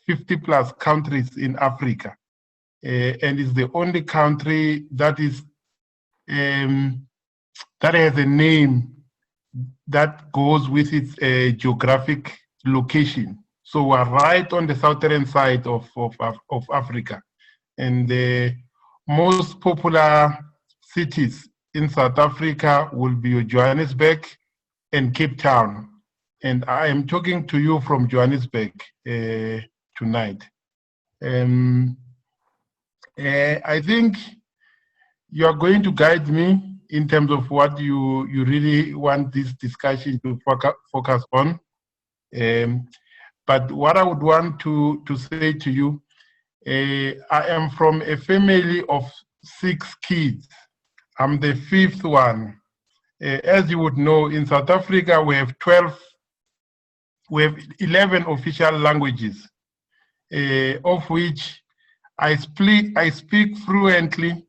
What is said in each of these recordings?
50 plus countries in Africa, and is the only country that is that has a name that goes with its geographic location. So we're right on the southern side of Africa, and the most popular cities in South Africa will be Johannesburg and Cape Town. And I am talking to you from Johannesburg tonight. I think you are going to guide me in terms of what you really want this discussion to focus on. But what I would want to say to you, I am from a family of 6 kids. I'm the 5th one. As you would know, in South Africa, we have 11 official languages, of which I speak fluently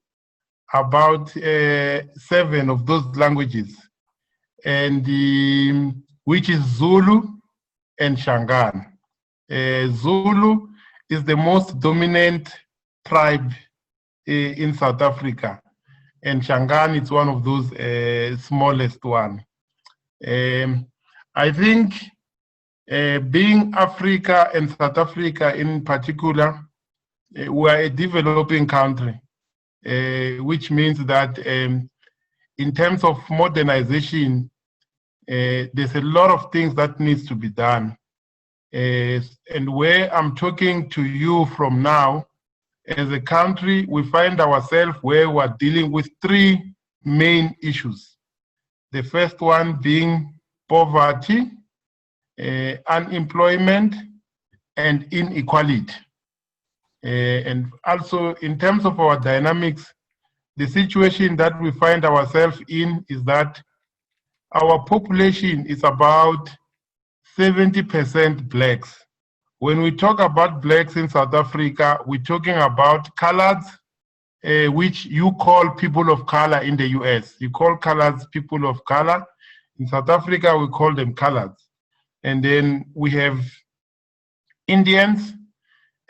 about 7 of those languages, and which is Zulu and Shangaan. Zulu is the most dominant tribe in South Africa, and Shangaan is one of those smallest one. I think being Africa and South Africa in particular, we are a developing country, which means that in terms of modernization, there's a lot of things that needs to be done. And where I'm talking to you from now, as a country, we find ourselves where we're dealing with 3 main issues. The first one being poverty, unemployment, and inequality. And also in terms of our dynamics, the situation that we find ourselves in is that our population is about 70% blacks. When we talk about blacks in South Africa, we're talking about coloreds, which you call people of color in the US. You call coloreds people of color. In South Africa, we call them coloreds. And then we have Indians.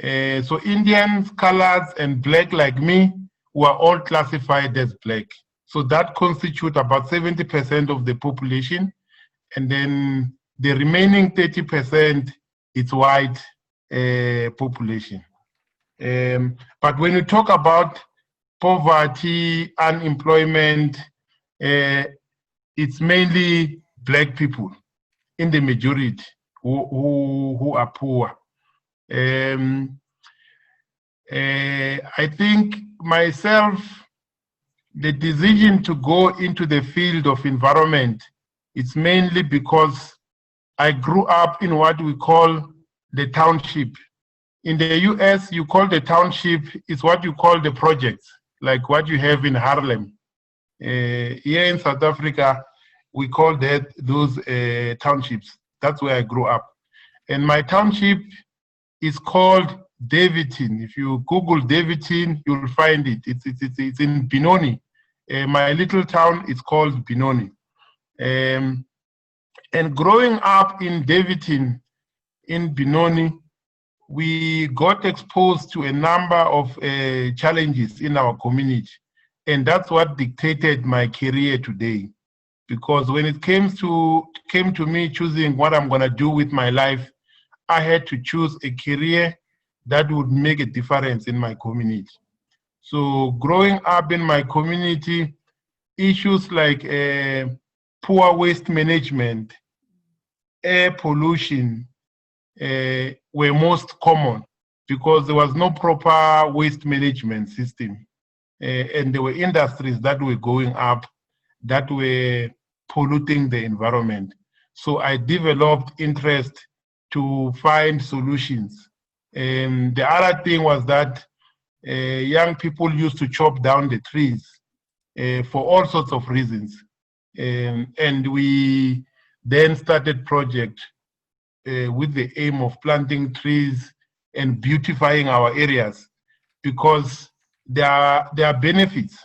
So Indians, coloreds, and black like me were all classified as black. So that constitutes about 70% of the population. And then the remaining 30%, it's white population. But when you talk about poverty, unemployment, it's mainly black people in the majority who are poor. I think myself, the decision to go into the field of environment, it's mainly because I grew up in what we call the township. In the US, you call the township is what you call the projects, like what you have in Harlem. Here in South Africa, we call those townships. That's where I grew up. And my township is called Davidton. If you Google Davidton, you'll find it. It's in Benoni. My little town is called Benoni. And growing up in Davidton, in Benoni, we got exposed to a number of challenges in our community. And that's what dictated my career today. Because when it came to me choosing what I'm gonna do with my life, I had to choose a career that would make a difference in my community. So growing up in my community, issues like poor waste management, air pollution were most common because there was no proper waste management system. And there were industries that were going up that were polluting the environment. So I developed interest to find solutions. The other thing was that young people used to chop down the trees for all sorts of reasons. And we then started project with the aim of planting trees and beautifying our areas, because there are benefits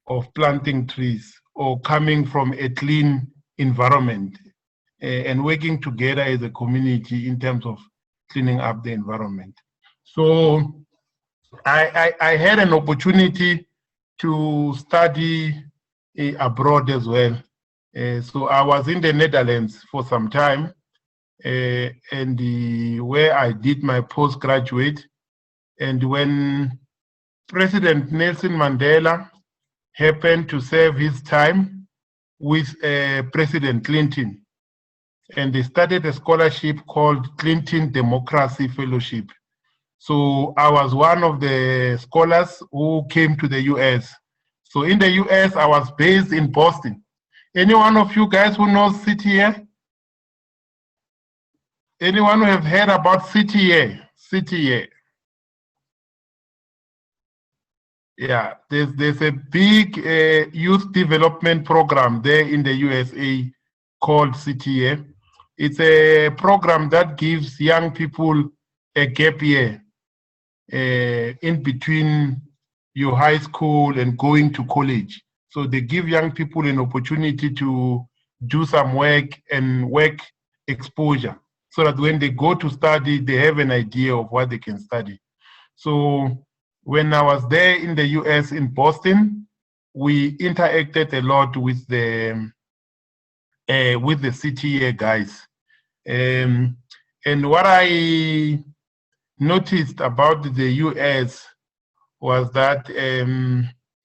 of planting trees or coming from a clean environment and working together as a community in terms of cleaning up the environment. So I had an opportunity to study abroad as well. So I was in the Netherlands for some time, and where I did my postgraduate. And when President Nelson Mandela happened to serve his time with President Clinton, and they started a scholarship called Clinton Democracy Fellowship. So I was one of the scholars who came to the US. So in the US, I was based in Boston. Any one of you guys who knows CTA? Anyone who have heard about CTA? CTA. Yeah, there's a big youth development program there in the USA called CTA. It's a program that gives young people a gap year in between your high school and going to college. So they give young people an opportunity to do some work and work exposure so that when they go to study, they have an idea of what they can study. So when I was there in the US in Boston, we interacted a lot with the CTA guys. And what I noticed about the US was that,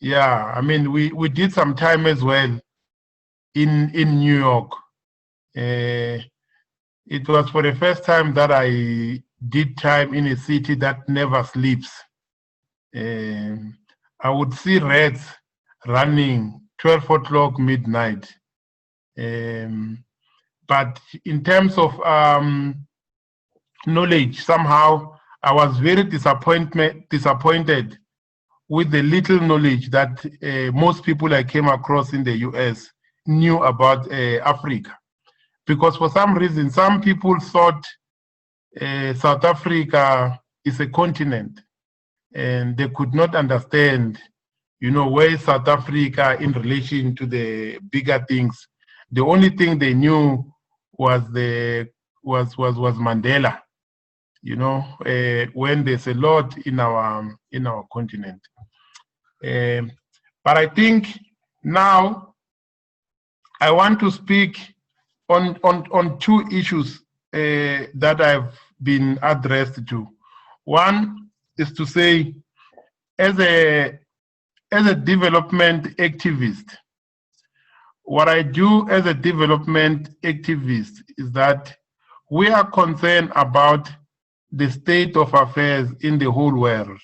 yeah, I mean, we did some time as well in New York. It was for the first time that I did time in a city that never sleeps. I would see rats running 12 o'clock midnight. But in terms of knowledge, somehow I was very disappointed with the little knowledge that most people I came across in the US knew about Africa. Because for some reason, some people thought South Africa is a continent, and they could not understand, you know, where is South Africa in relation to the bigger things. The only thing they knew was Mandela, you know, when there's a lot in our continent. But I think now I want to speak on two issues that I've been addressed to. One is to say, as a development activist, what I do as a development activist is that we are concerned about the state of affairs in the whole world.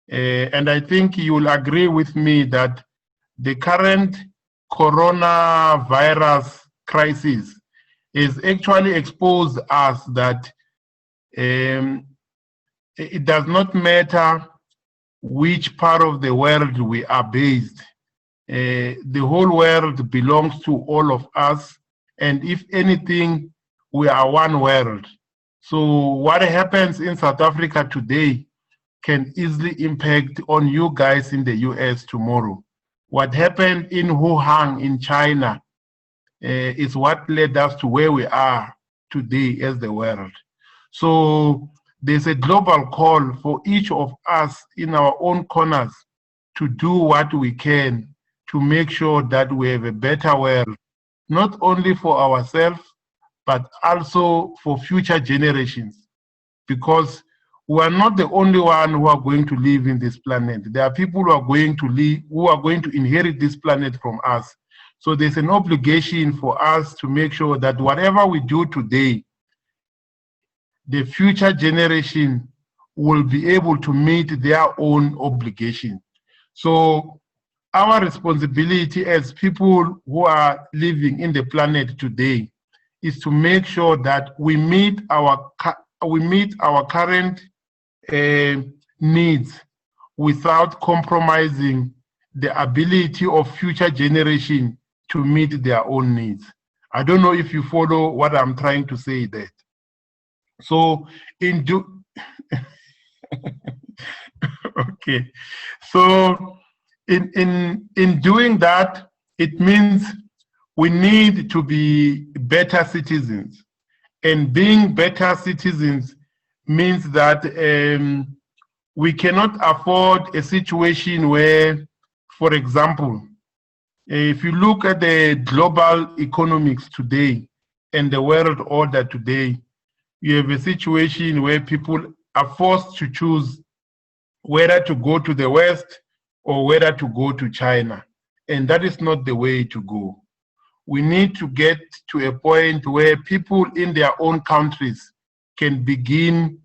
And I think you will agree with me that the current coronavirus crisis is actually exposed us that it does not matter which part of the world we are based. The whole world belongs to all of us, and if anything, we are one world. So what happens in South Africa today can easily impact on you guys in the US tomorrow. What happened in Wuhan in China is what led us to where we are today as the world. So there's a global call for each of us in our own corners to do what we can to make sure that we have a better world, not only for ourselves, but also for future generations. Because we are not the only one who are going to live in this planet. There are people who are going to live, who are going to inherit this planet from us. So there's an obligation for us to make sure that whatever we do today, the future generation will be able to meet their own obligation. So our responsibility as people who are living in the planet today is to make sure that we meet our current needs without compromising the ability of future generation to meet their own needs. I don't know if you follow what I'm trying to say there. So okay. So in doing that, it means we need to be better citizens. And being better citizens means that we cannot afford a situation where, for example, if you look at the global economics today and the world order today, you have a situation where people are forced to choose whether to go to the West or whether to go to China. And that is not the way to go. We need to get to a point where people in their own countries can begin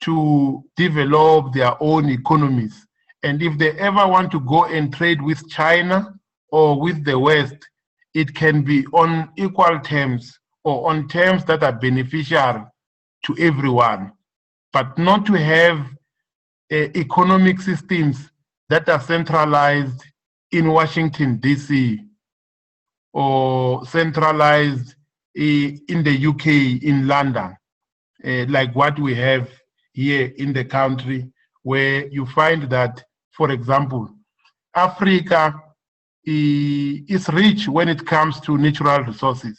to develop their own economies. And if they ever want to go and trade with China or with the West, it can be on equal terms or on terms that are beneficial to everyone, but not to have economic systems that are centralized in Washington, D.C., or centralized in the UK, in London, like what we have here in the country, where you find that, for example, Africa is rich when it comes to natural resources.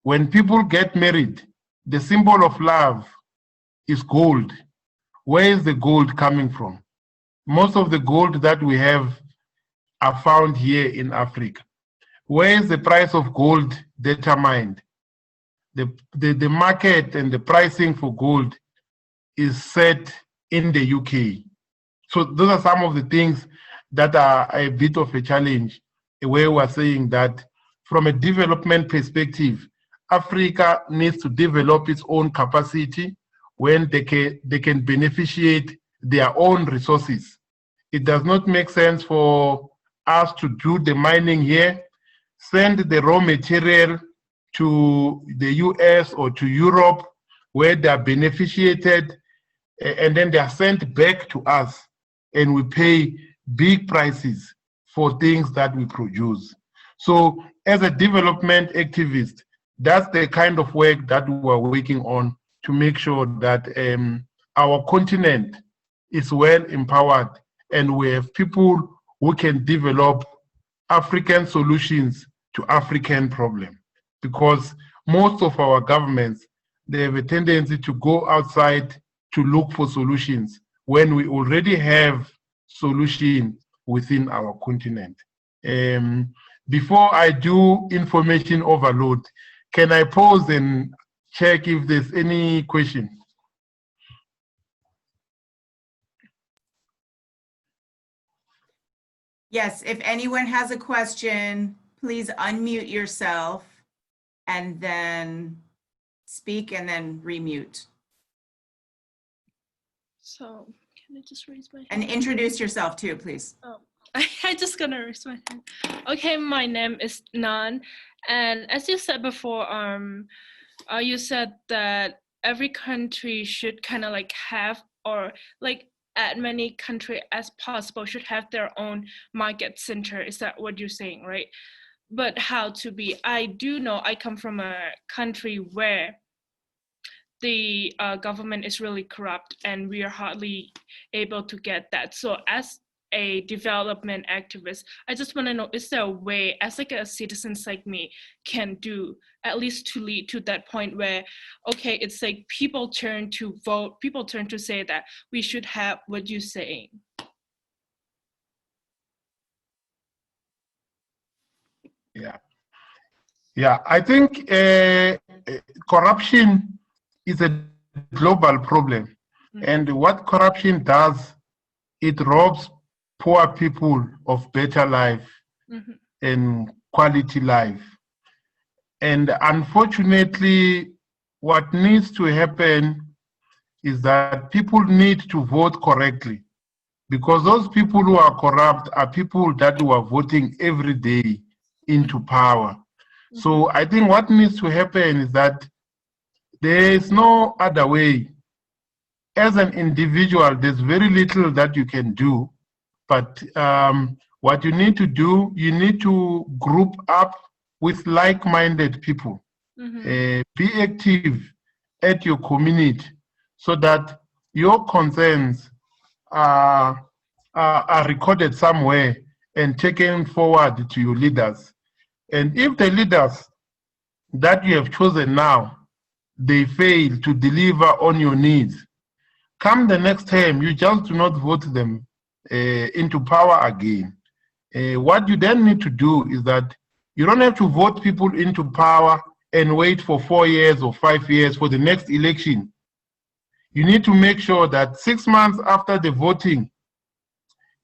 When people get married, the symbol of love is gold. Where is the gold coming from? Most of the gold that we have are found here in Africa. Where is the price of gold determined? The market and the pricing for gold is set in the UK. So those are some of the things that are a bit of a challenge, where we're saying that from a development perspective, Africa needs to develop its own capacity when they can beneficiate their own resources. It does not make sense for us to do the mining here, send the raw material to the US or to Europe, where they are beneficiated, and then they are sent back to us, and we pay big prices for things that we produce. So as a development activist, that's the kind of work that we are working on to make sure that our continent is well empowered and we have people who can develop African solutions to African problems. Because most of our governments, they have a tendency to go outside to look for solutions when we already have solutions within our continent. Before I do information overload, can I pause and check if there's any question? Yes, if anyone has a question, please unmute yourself and then speak and then remute. So can I just raise my hand? And introduce yourself too, please. Oh, I just gonna raise my hand. Okay, my name is Nan, and as you said before, you said that every country should kind of like have, or like as many countries as possible should have their own market center. Is that what you're saying, right? But how to be? I do know I come from a country where the government is really corrupt and we are hardly able to get that. So as a development activist, I just want to know, is there a way as like a citizens like me can do, at least to lead to that point where, okay, it's like people turn to vote, people turn to say that we should have what you're saying? Yeah, I think corruption is a global problem. And what corruption does, it robs poor people of better life and quality life. And unfortunately, what needs to happen is that people need to vote correctly, because those people who are corrupt are people that who are voting every day into power. So I think what needs to happen is that there is no other way. As an individual, there's very little that you can do, but what you need to do, you need to group up with like-minded people. Be active at your community so that your concerns are recorded somewhere and taken forward to your leaders. And if the leaders that you have chosen now, they fail to deliver on your needs, come the next term, you just do not vote them into power again. What you then need to do is that you don't have to vote people into power and wait for 4 years or 5 years for the next election. You need to make sure that 6 months after the voting,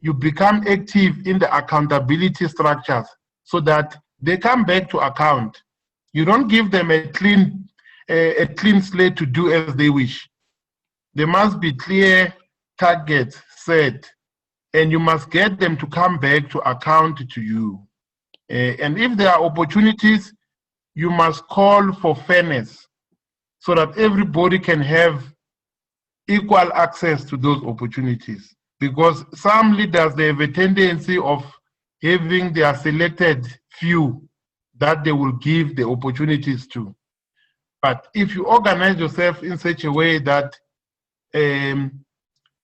you become active in the accountability structures so that they come back to account. You don't give them a clean slate to do as they wish. There must be clear targets set, and you must get them to come back to account to you. And if there are opportunities, you must call for fairness so that everybody can have equal access to those opportunities. Because some leaders, they have a tendency of having their selected few that they will give the opportunities to. But if you organize yourself in such a way that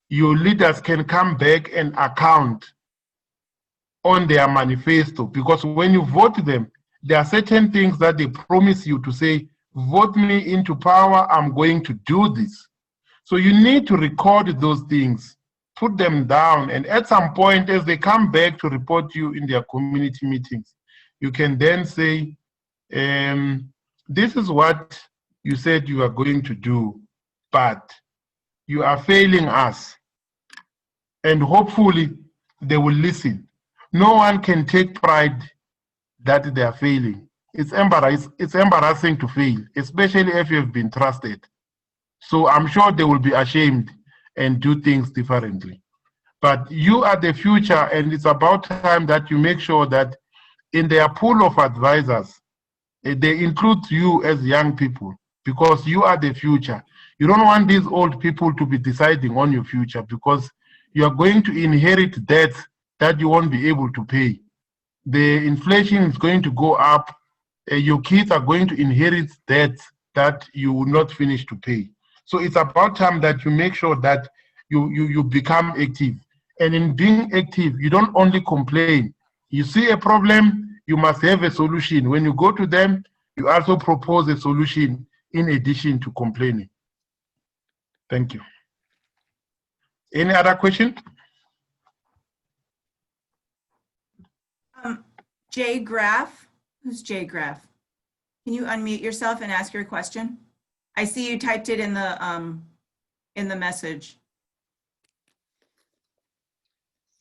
your leaders can come back and account on their manifesto, because when you vote them, there are certain things that they promise you to say, vote me into power, I'm going to do this. So you need to record those things, put them down, and at some point as they come back to report you in their community meetings, you can then say, this is what you said you are going to do, but you are failing us. And hopefully they will listen. No one can take pride that they are failing. It's embarrassing to fail, especially if you've been trusted. So I'm sure they will be ashamed and do things differently. But you are the future, and it's about time that you make sure that in their pool of advisors, they include you as young people, because you are the future. You don't want these old people to be deciding on your future, because you are going to inherit debts that you won't be able to pay. The inflation is going to go up. Your kids are going to inherit debts that you will not finish to pay. So it's about time that you make sure that you become active. And in being active, you don't only complain. You see a problem, you must have a solution. When you go to them, you also propose a solution in addition to complaining. Thank you. Any other question? Jay Graff, who's Jay Graff? Can you unmute yourself and ask your question? I see you typed it in the message.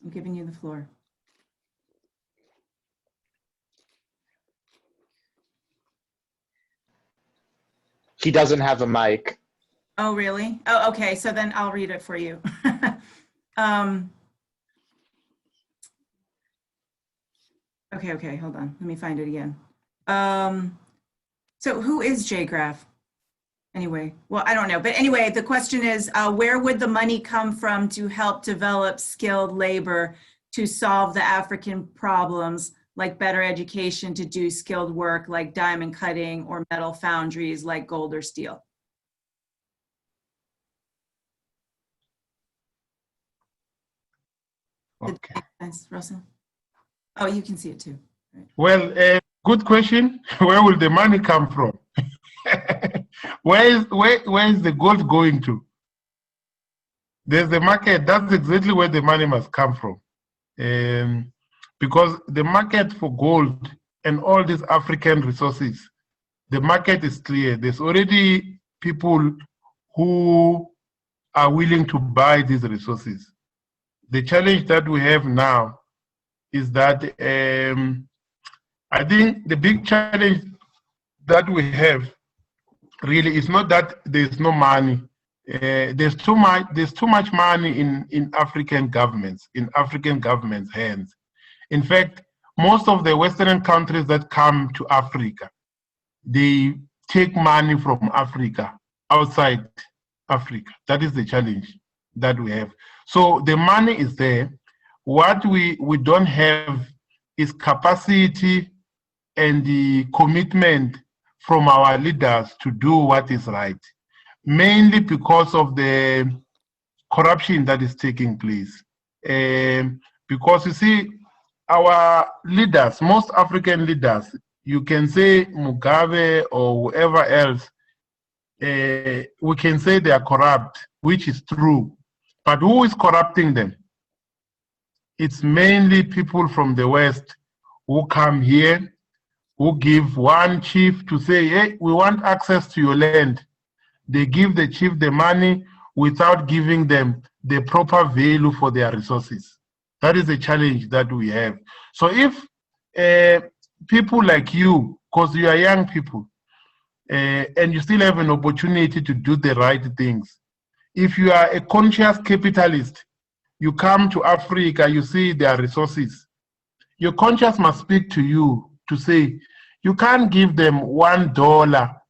I'm giving you the floor. He doesn't have a mic. Oh, really? Oh, okay. So then I'll read it for you. Okay, hold on. Let me find it again. So who is Jay Graff? Anyway, well, I don't know. But anyway, the question is, where would the money come from to help develop skilled labor to solve the African problems, like better education to do skilled work like diamond cutting or metal foundries like gold or steel? Okay. Thanks, Russell. Oh, you can see it too. Right. Well, good question. Where will the money come from? Where is the gold going to? There's the market. That's exactly where the money must come from. Because the market for gold and all these African resources, the market is clear. There's already people who are willing to buy these resources. The challenge that we have now is that I think the big challenge that we have really is not that there's no money. There's too much money in African governments, hands. In fact, most of the Western countries that come to Africa, they take money from Africa, outside Africa. That is the challenge that we have. So the money is there. What we don't have is capacity and the commitment from our leaders to do what is right, mainly because of the corruption that is taking place. Because you see, our leaders, most African leaders, you can say Mugabe or whoever else, we can say they are corrupt, which is true. But who is corrupting them? It's mainly people from the West who come here, who give one chief to say, hey, we want access to your land. They give the chief the money without giving them the proper value for their resources. That is the challenge that we have. So if people like you, because you are young people, and you still have an opportunity to do the right things, if you are a conscious capitalist, you come to Africa, you see their resources, your conscience must speak to you to say, you can't give them $1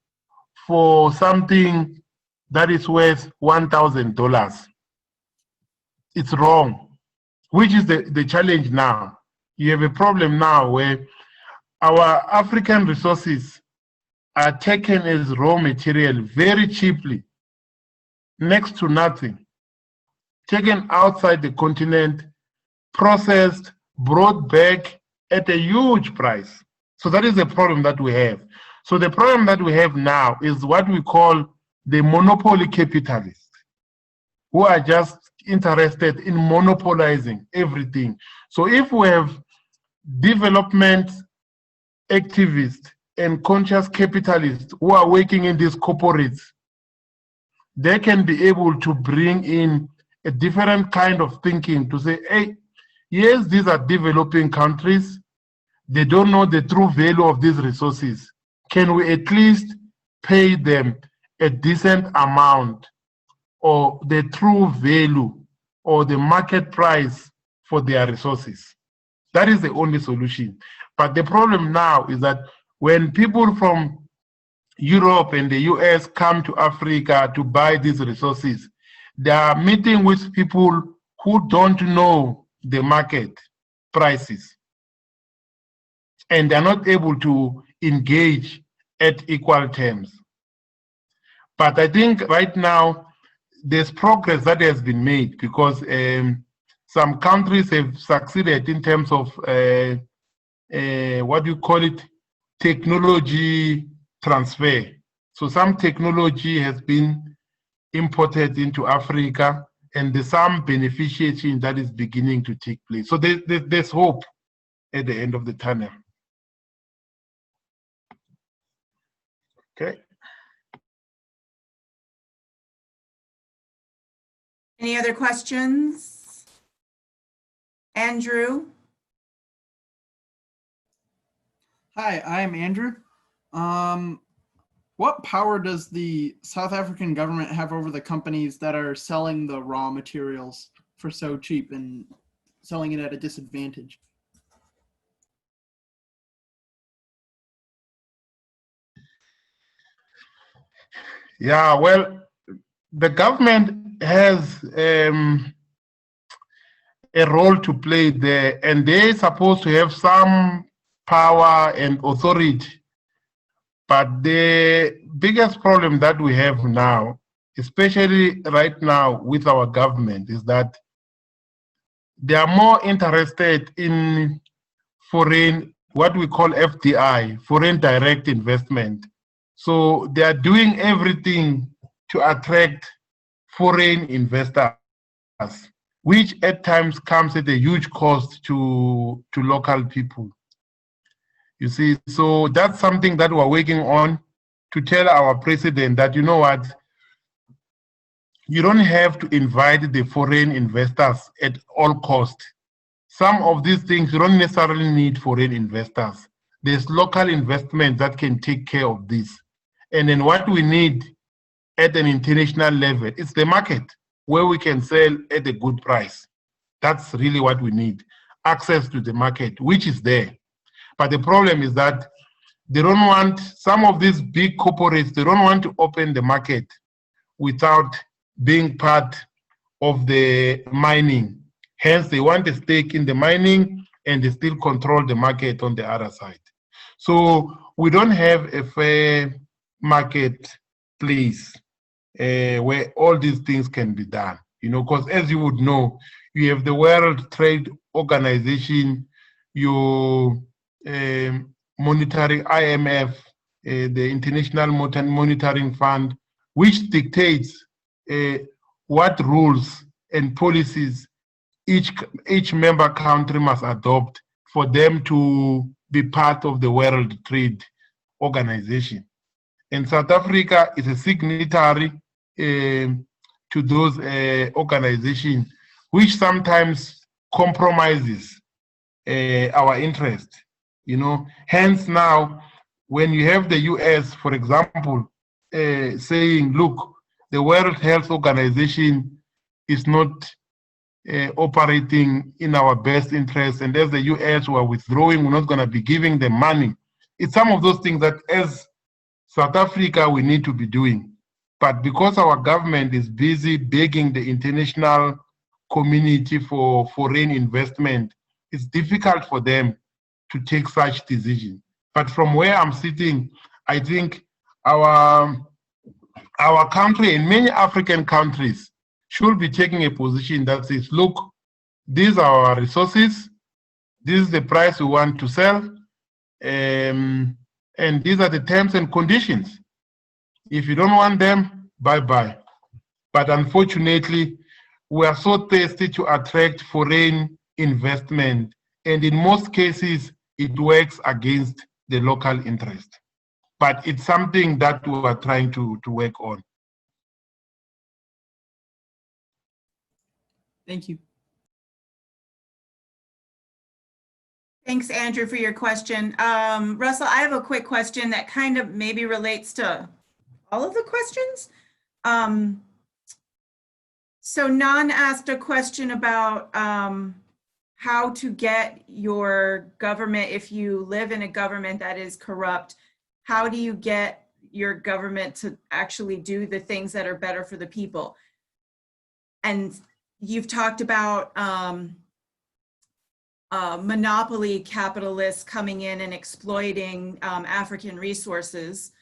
for something that is worth $1,000. It's wrong, which is the challenge now. You have a problem now where our African resources are taken as raw material very cheaply, next to nothing, taken outside the continent, processed, brought back at a huge price. So that is the problem that we have. So the problem that we have now is what we call the monopoly capitalists, who are just interested in monopolizing everything. So if we have development activists and conscious capitalists who are working in these corporates, they can be able to bring in a different kind of thinking to say, hey, yes, these are developing countries. They don't know the true value of these resources. Can we at least pay them a decent amount or the true value or the market price for their resources? That is the only solution. But the problem now is that when people from Europe and the US come to Africa to buy these resources, they are meeting with people who don't know the market prices, and they're not able to engage at equal terms. But I think right now there's progress that has been made because some countries have succeeded in terms of what do you call it, technology transfer. So some technology has been imported into Africa, and there's some beneficiation that is beginning to take place. So there's hope at the end of the tunnel. Okay. Any other questions? Andrew? Hi, I'm Andrew. What power does the South African government have over the companies that are selling the raw materials for so cheap and selling it at a disadvantage? Yeah, well, the government has a role to play there, and they're supposed to have some power and authority. But the biggest problem that we have now, especially right now with our government, is that they are more interested in foreign, what we call FDI, foreign direct investment. So they are doing everything to attract foreign investors, which at times comes at a huge cost to local people. You see, so that's something that we're working on to tell our president that, you know what, you don't have to invite the foreign investors at all costs. Some of these things, you don't necessarily need foreign investors. There's local investment that can take care of this. And then what we need at an international level is the market where we can sell at a good price. That's really what we need, access to the market, which is there. But the problem is that they don't want, some of these big corporates, they don't want to open the market without being part of the mining. Hence, they want a stake in the mining and they still control the market on the other side. So we don't have a fair marketplace where all these things can be done. You know, because as you would know, you have the World Trade Organization, you monitoring IMF, the International Monetary Fund, which dictates what rules and policies each member country must adopt for them to be part of the World Trade Organization. And South Africa is a signatory to those organizations, which sometimes compromises our interest. Hence now, when you have the US, for example, saying, look, the World Health Organization is not operating in our best interest, and as the US were withdrawing, we're not going to be giving them money. It's some of those things that as South Africa we need to be doing. But because our government is busy begging the international community for foreign investment, it's difficult for them to take such decisions. But from where I'm sitting, I think our country and many African countries should be taking a position that says, look, these are our resources, this is the price we want to sell, and these are the terms and conditions. If you don't want them, bye-bye. But unfortunately, we are so thirsty to attract foreign investment, and in most cases, it works against the local interest. But it's something that we are trying to work on. Thank you. Thanks, Andrew, for your question. Russell, I have a quick question that kind of maybe relates to all of the questions. So Nan asked a question about how to get your government, if you live in a government that is corrupt, how do you get your government to actually do the things that are better for the people? And you've talked about monopoly capitalists coming in and exploiting African resources.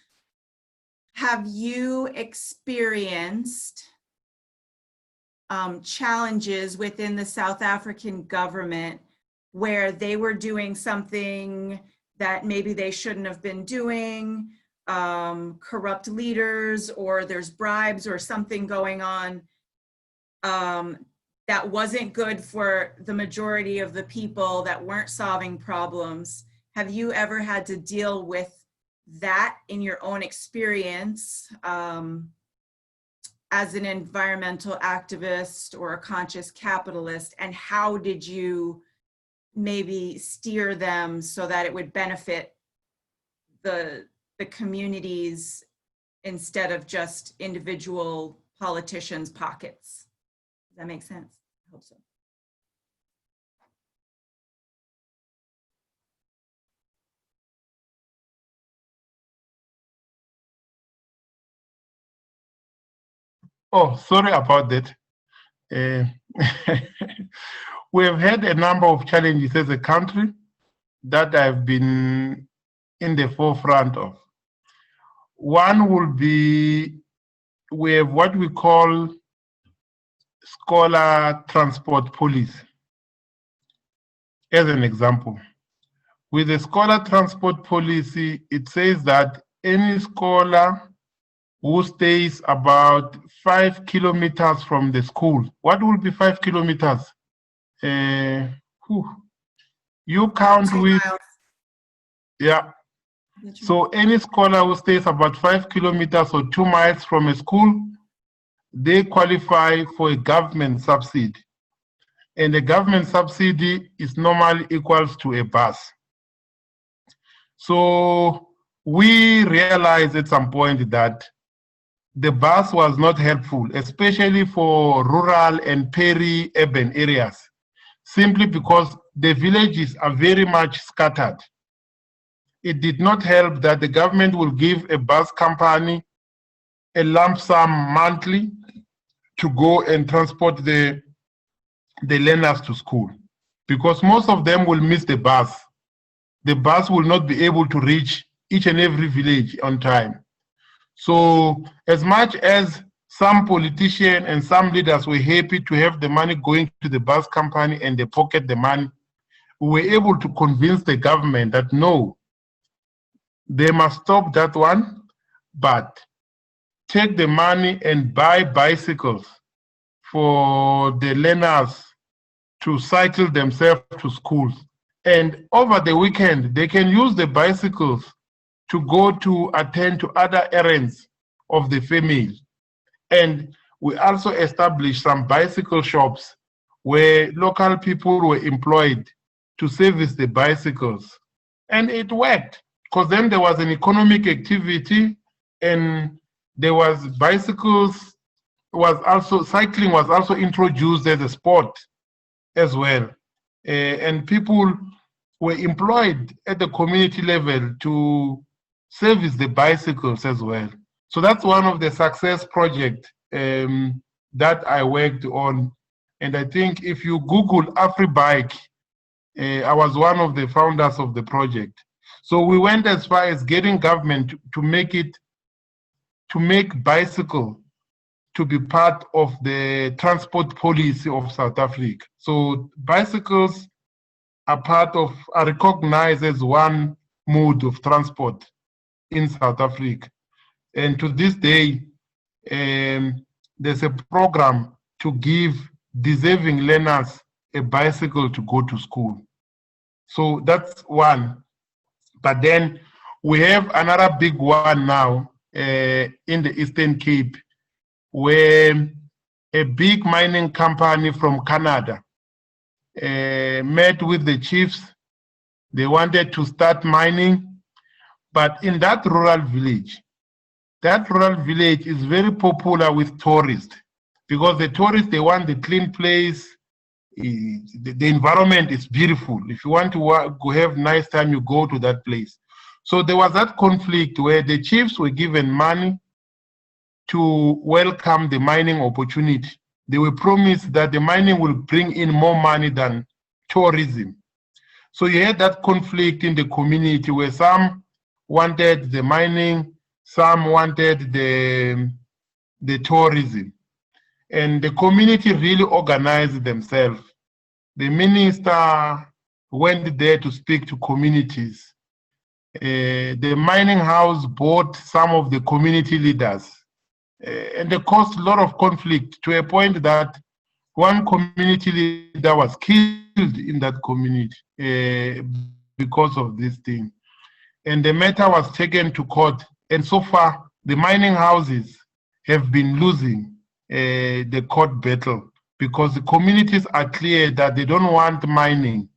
Have you experienced challenges within the South African government where they were doing something that maybe they shouldn't have been doing, corrupt leaders, or there's bribes or something going on that wasn't good for the majority of the people, that weren't solving problems? Have you ever had to deal with that in your own experience as an environmental activist or a conscious capitalist? And how did you maybe steer them so that it would benefit the communities instead of just individual politicians' pockets? Does that make sense? I hope so. Oh, sorry about that. We have had a number of challenges as a country that I've been in the forefront of. One will be, we have what we call scholar transport policy. As an example, with the scholar transport policy, it says that any scholar who stays about 5 kilometers from the school. What will be 5 kilometers? You count 2 with, miles. yeah. So any scholar who stays about 5 kilometers or 2 miles from a school, they qualify for a government subsidy. And the government subsidy is normally equals to a bus. So we realized at some point that the bus was not helpful, especially for rural and peri-urban areas, simply because the villages are very much scattered. It did not help that the government will give a bus company a lump sum monthly to go and transport the learners to school, because most of them will miss the bus. The bus will not be able to reach each and every village on time. So as much as some politicians and some leaders were happy to have the money going to the bus company and they pocket the money, we were able to convince the government that no, they must stop that one, but take the money and buy bicycles for the learners to cycle themselves to schools. And over the weekend, they can use the bicycles to go to attend to other errands of the family. And we also established some bicycle shops where local people were employed to service the bicycles. And it worked, because then there was an economic activity, and there was bicycles, cycling was also introduced as a sport as well. And people were employed at the community level to service the bicycles as well. So that's one of the success projects that I worked on. And I think if you Google AfriBike, I was one of the founders of the project. So we went as far as getting government to make bicycle to be part of the transport policy of South Africa. So bicycles are recognized as one mode of transport in South Africa. And to this day, there's a program to give deserving learners a bicycle to go to school. So that's one. But then we have another big one now in the Eastern Cape, where a big mining company from Canada met with the chiefs. They wanted to start mining, but in that rural village is very popular with tourists, because the tourists, they want the clean place. The environment is beautiful. If you want to go have nice time, you go to that place. So there was that conflict where the chiefs were given money to welcome the mining opportunity. They were promised that the mining will bring in more money than tourism. So you had that conflict in the community where some wanted the mining, some wanted the tourism. And the community really organized themselves. The minister went there to speak to communities. The mining house bought some of the community leaders. And they caused a lot of conflict, to a point that one community leader was killed in that community because of this thing. And the matter was taken to court. And so far, the mining houses have been losing the court battle, because the communities are clear that they don't want mining,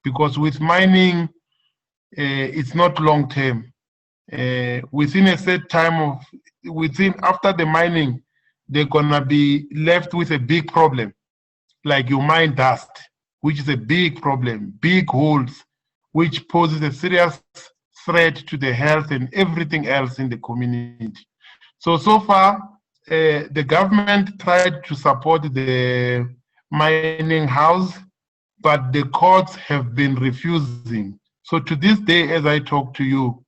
because with mining, it's not long term. Within a set time after the mining, they're gonna be left with a big problem, like you mine dust, which is a big problem, big holes, which poses a serious threat to the health and everything else in the community. So far, the government tried to support the mining house, but the courts have been refusing. So to this day, as I talk to you,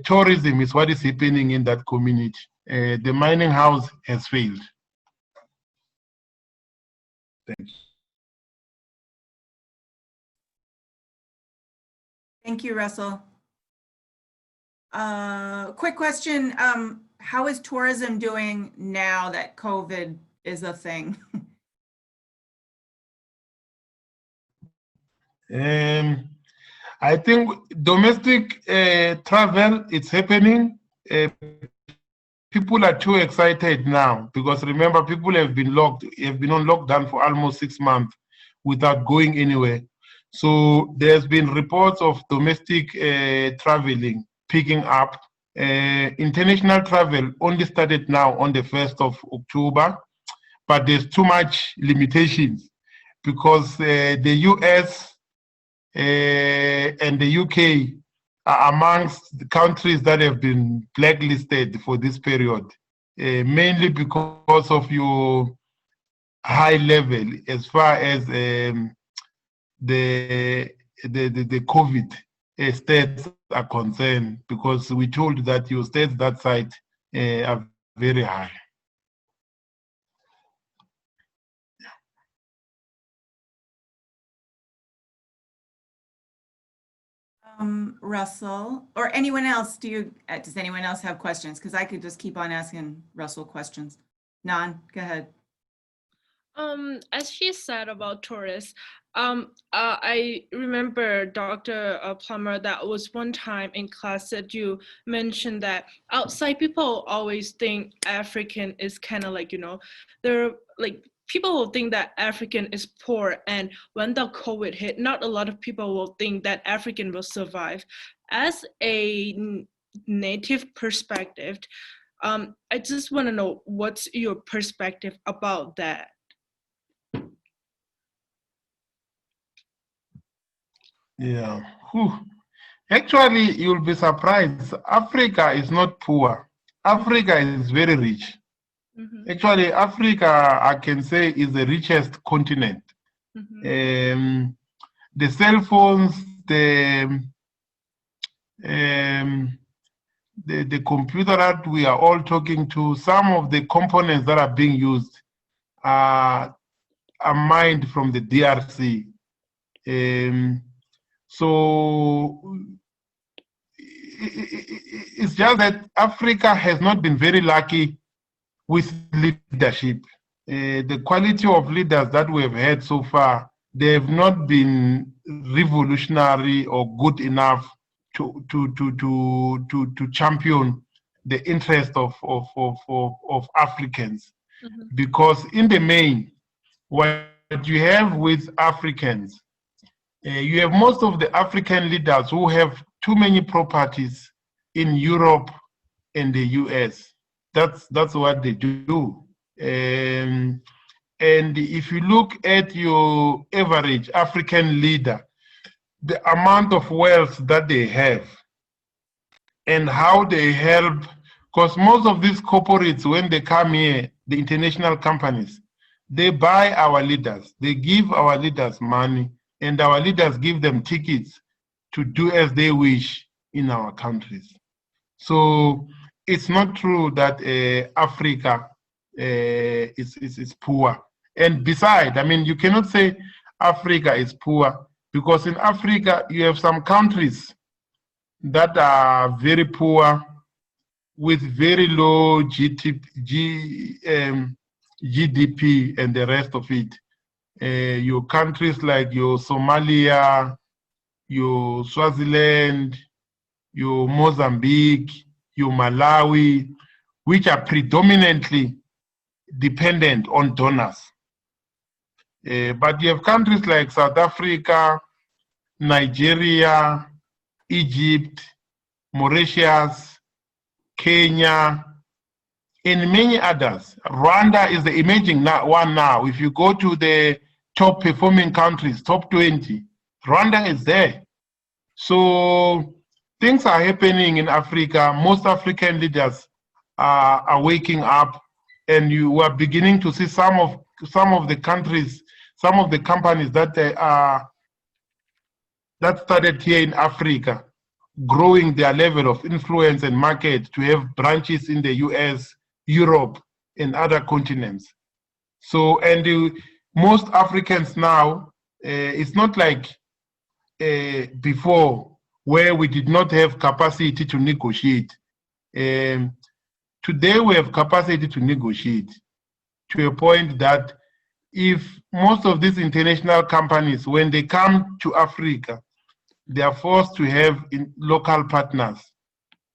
tourism is what is happening in that community. The mining house has failed. Thanks. Thank you, Russell. Quick question. How is tourism doing now that COVID is a thing? I think domestic travel, it's happening. People are too excited now, because remember, people have been on lockdown for almost 6 months without going anywhere. So there's been reports of domestic traveling picking up. International travel only started now on the 1st of October, but there's too much limitations, because the US and the UK are amongst the countries that have been blacklisted for this period, mainly because of your high level as far as the COVID stats are concerned, because we told that your stats that side are very high. Russell, or anyone else, does anyone else have questions? Because I could just keep on asking Russell questions. Nan, go ahead. As she said about tourists, I remember Dr. Plummer, that was one time in class that you mentioned that outside people always think African is kind of like, they're like, people will think that African is poor, and when the COVID hit, not a lot of people will think that African will survive. As a native perspective, I just want to know what's your perspective about that? Yeah. Whew. Actually, you'll be surprised. Africa is not poor. Africa is very rich. Mm-hmm. Actually, Africa, I can say, is the richest continent. Mm-hmm. The cell phones, the computer that we are all talking to, some of the components that are being used are mined from the DRC. So it's just that Africa has not been very lucky with leadership. The quality of leaders that we have had so far, they have not been revolutionary or good enough to champion the interest of Africans. Mm-hmm. Because in the main, what you have with Africans, you have most of the African leaders who have too many properties in Europe and the US. That's what they do. And if you look at your average African leader, the amount of wealth that they have and how they help, because most of these corporates, when they come here, the international companies, they buy our leaders, they give our leaders money, and our leaders give them tickets to do as they wish in our countries. So it's not true that Africa is poor. And besides, I mean, you cannot say Africa is poor, because in Africa, you have some countries that are very poor with very low GDP and the rest of it. Your countries like your Somalia, your Swaziland, your Mozambique, your Malawi, which are predominantly dependent on donors. But you have countries like South Africa, Nigeria, Egypt, Mauritius, Kenya, and many others. Rwanda is the emerging one now. If you go to the top performing countries, top 20, Rwanda is there. So things are happening in Africa. Most African leaders are waking up, and you are beginning to see some of the countries, some of the companies that started here in Africa, growing their level of influence and market to have branches in the US, Europe, and other continents. So, and most Africans now, it's not like before, where we did not have capacity to negotiate. Today we have capacity to negotiate to a point that if most of these international companies, when they come to Africa, they are forced to have local partners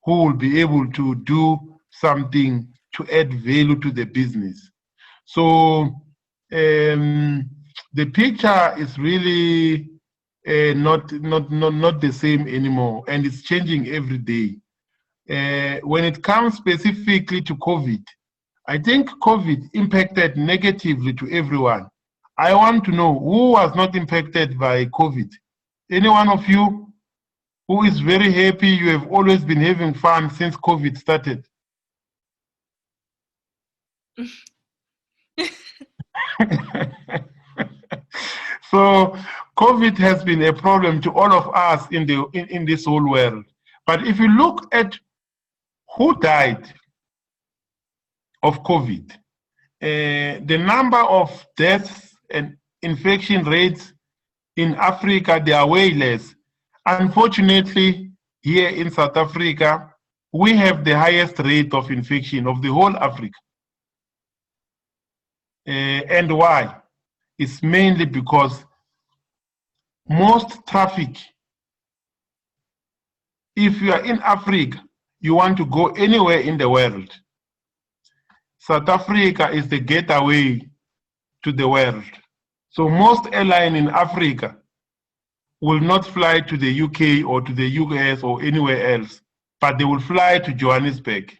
who will be able to do something to add value to the business. So the picture is really not the same anymore, and it's changing every day. When it comes specifically to COVID, I think COVID impacted negatively to everyone. I want to know who was not impacted by COVID. Any one of you who is very happy you have always been having fun since COVID started? So COVID has been a problem to all of us in this whole world. But if you look at who died of COVID, the number of deaths and infection rates in Africa, they are way less. Unfortunately, here in South Africa, we have the highest rate of infection of the whole Africa. And why? It's mainly because most traffic, if you are in Africa, you want to go anywhere in the world. South Africa is the gateway to the world. So most airlines in Africa will not fly to the UK or to the US or anywhere else, but they will fly to Johannesburg.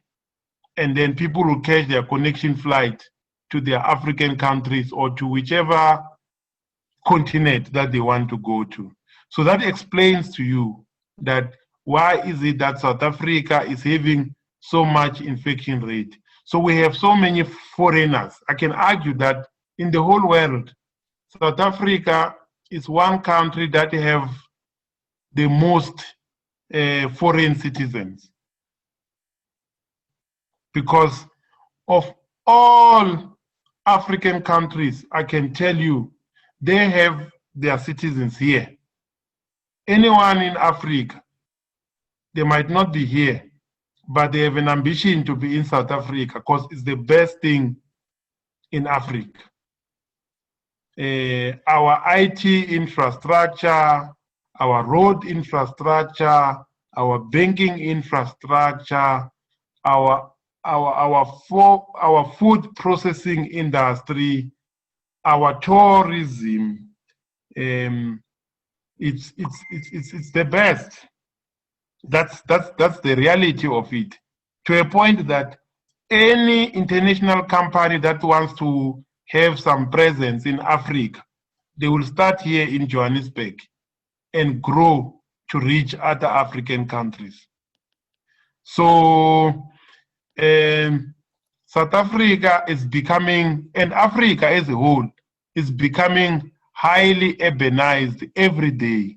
And then people will catch their connection flight to their African countries or to whichever continent that they want to go to. So that explains to you that why is it that South Africa is having so much infection rate. So we have so many foreigners. I can argue that in the whole world, South Africa is one country that have the most foreign citizens. Because of all African countries, I can tell you, they have their citizens here. Anyone in Africa, they might not be here, but they have an ambition to be in South Africa because it's the best thing in Africa. Our IT infrastructure, our road infrastructure, our banking infrastructure, our food processing industry, our tourism, it's the best. That's the reality of it. To a point that any international company that wants to have some presence in Africa, they will start here in Johannesburg and grow to reach other African countries. So South Africa is becoming, and Africa as a whole, is becoming highly urbanized every day.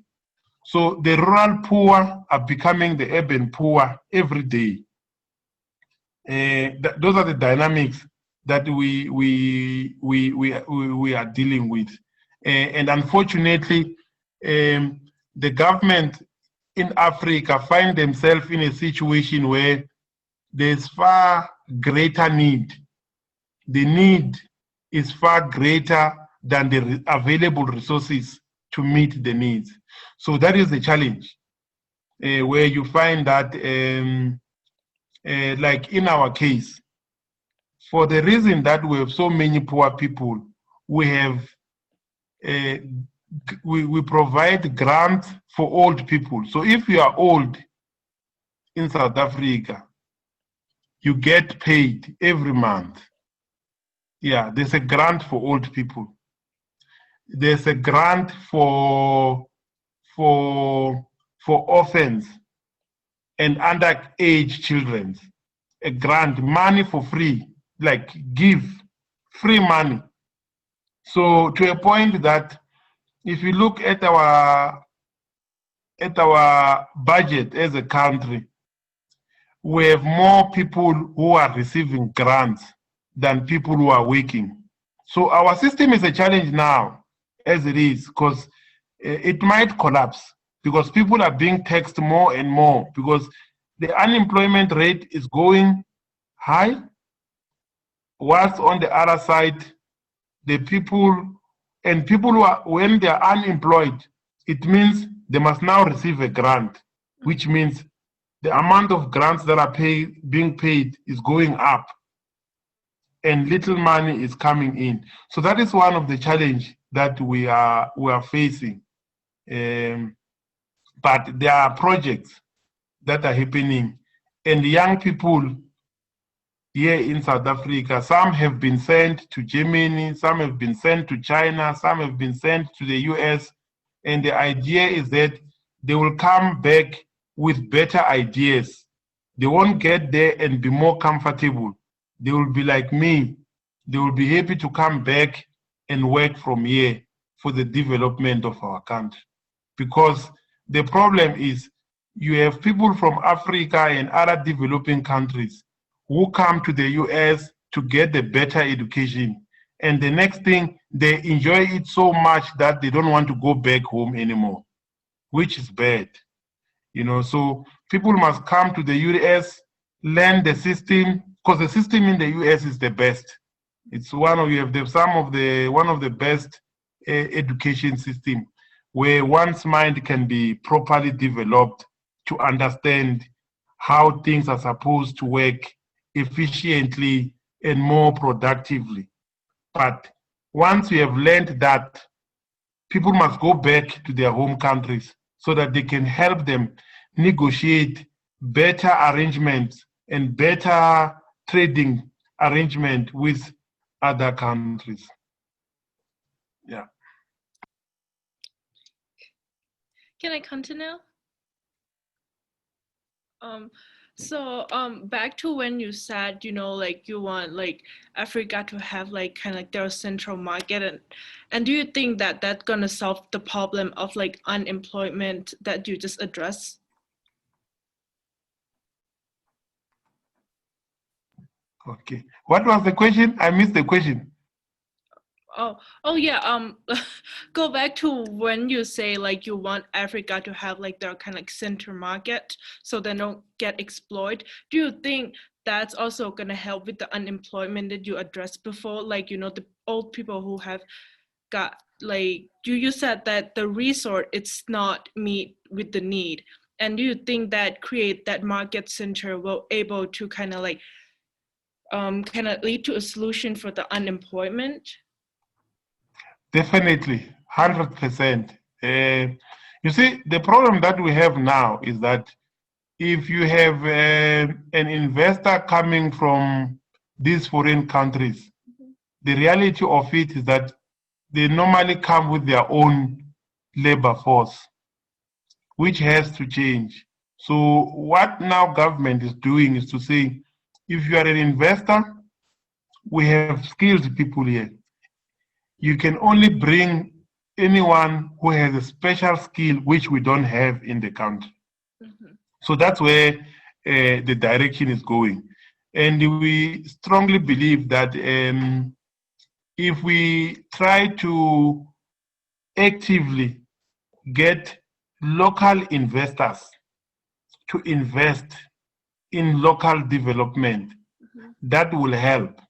So the rural poor are becoming the urban poor every day. Those are the dynamics that we are dealing with. And unfortunately, the government in Africa find themselves in a situation where there's far greater need. The need is far greater than the available resources to meet the needs. So that is the challenge, where you find that, like in our case, for the reason that we have so many poor people, we have we provide grants for old people. So if you are old in South Africa, you get paid every month. Yeah, there's a grant for old people. There's a grant for orphans and underage children. A grant, money for free, like give free money. So to a point that if you look at our budget as a country, we have more people who are receiving grants than people who are working. So our system is a challenge now, as it is, because it might collapse because people are being taxed more and more because the unemployment rate is going high, whilst on the other side, the people who are, when they are unemployed, it means they must now receive a grant, which means the amount of grants that are being paid is going up and little money is coming in. So that is one of the challenges that we are facing. But there are projects that are happening, and young people here in South Africa, some have been sent to Germany, some have been sent to China, some have been sent to the US, and the idea is that they will come back with better ideas. They won't get there and be more comfortable. They will be like me. They will be happy to come back and work from here for the development of our country. Because the problem is you have people from Africa and other developing countries who come to the US to get a better education. And the next thing, they enjoy it so much that they don't want to go back home anymore. which is bad. So people must come to the US, learn the system, because the system in the US is the best. It's one of the best education system where one's mind can be properly developed to understand how things are supposed to work efficiently and more productively. But once you have learned that, people must go back to their home countries so that they can help them negotiate better arrangements and better trading arrangement with other countries. Yeah. Can I continue? Back to when you said, like you want like Africa to have like kind of like their central market, and do you think that that's gonna solve the problem of like unemployment that you just addressed? Okay. What was the question? I missed the question. Oh yeah. Go back to when you say like you want Africa to have like their kind of like center market so they don't get exploited. Do you think that's also gonna help with the unemployment that you addressed before? Like, the old people who have got like, you said that the resort, it's not meet with the need. And do you think that create that market center will able to kind of like lead to a solution for the unemployment? Definitely, 100%. You see, the problem that we have now is that if you have an investor coming from these foreign countries, the reality of it is that they normally come with their own labor force, which has to change. So what now government is doing is to say, if you are an investor, we have skilled people here. You can only bring anyone who has a special skill which we don't have in the country. Mm-hmm. So that's where the direction is going. And we strongly believe that if we try to actively get local investors to invest in local development, Mm-hmm. that will help.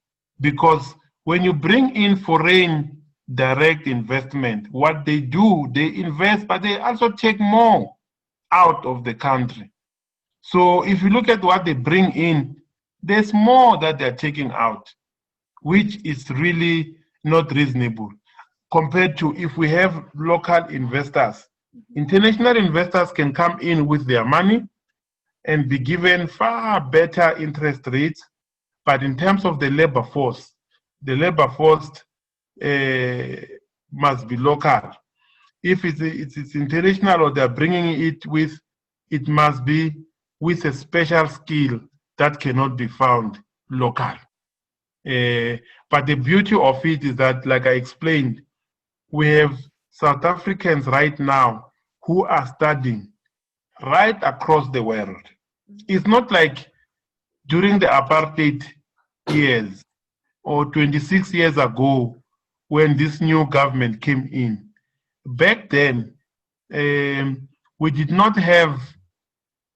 Because when you bring in foreign direct investment, what they do, they invest, but they also take more out of the country. So if you look at what they bring in, there's more that they're taking out, which is really not reasonable compared to if we have local investors. International investors can come in with their money and be given far better interest rates. But in terms of the labor force must be local. If it's international or they're bringing it with, it must be with a special skill that cannot be found local. But the beauty of it is that, like I explained, we have South Africans right now who are studying right across the world. It's not like during the apartheid years or 26 years ago when this new government came in. Back then, we did not have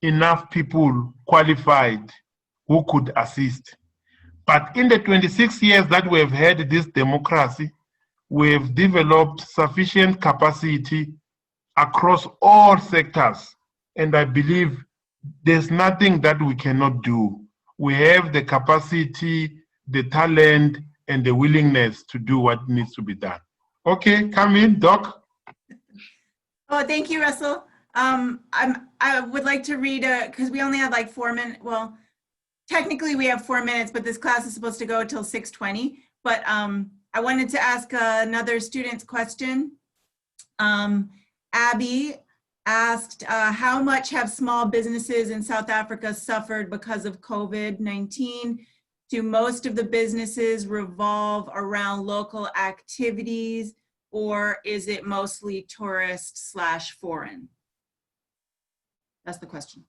enough people qualified who could assist. But in the 26 years that we have had this democracy, we have developed sufficient capacity across all sectors. And I believe there's nothing that we cannot do. We have the capacity, the talent, and the willingness to do what needs to be done. Okay, come in, Doc. Oh, thank you, Russell. I would like to read because we only have like 4 minutes. Well, technically we have 4 minutes, but this class is supposed to go till 6:20. But I wanted to ask another student's question. Abby asked, how much have small businesses in South Africa suffered because of COVID-19? Do most of the businesses revolve around local activities, or is it mostly tourist/foreign? That's the question.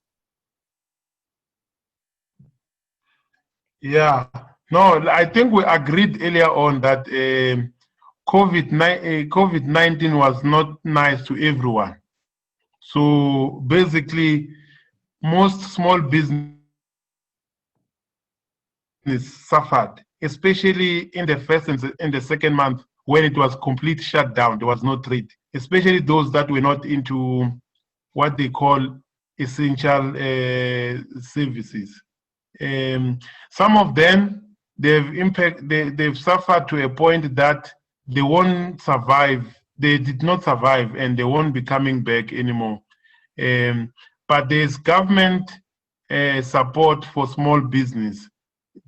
Yeah, no, I think we agreed earlier on that COVID-19 was not nice to everyone. So basically, most small business suffered, especially in the first and the second month when it was complete shutdown. There was no trade, especially those that were not into what they call essential services. Some of them, they've suffered to a point that they won't survive. They did not survive, and they won't be coming back anymore. But there's government support for small business,